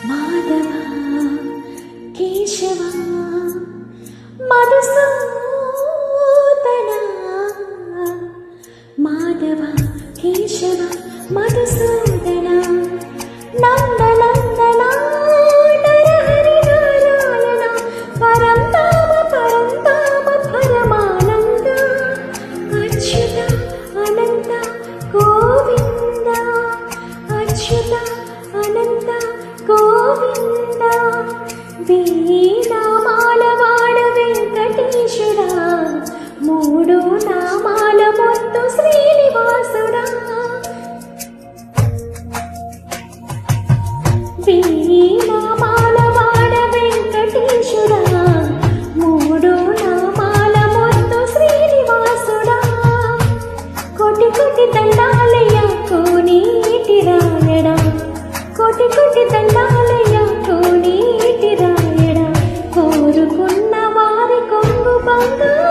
మాధవ కేశవ మధుసూదన మాధవ కేశవ మధుసూదన నందనందన నరహరి నారాయణ పరంధామ పరంధామ పరమానంద అచ్యుత అనంత గోవింద అచ్యుత అనంత గోవింద వీణామాల వాడ వెంకటేశుడా మూడు నామాల మొత్తు శ్రీనివాసుడా వీణామాల వాడ వెంకటేశుడా మూడు నామాల మొత్తు శ్రీనివాసుడా కోటి కోటి దండాలయ్య కోనేటి రాయడా కోటి కోటి దండాలయ్య కోనేటి రాయడా కోరుకున్న వారి కొంగు బంగారు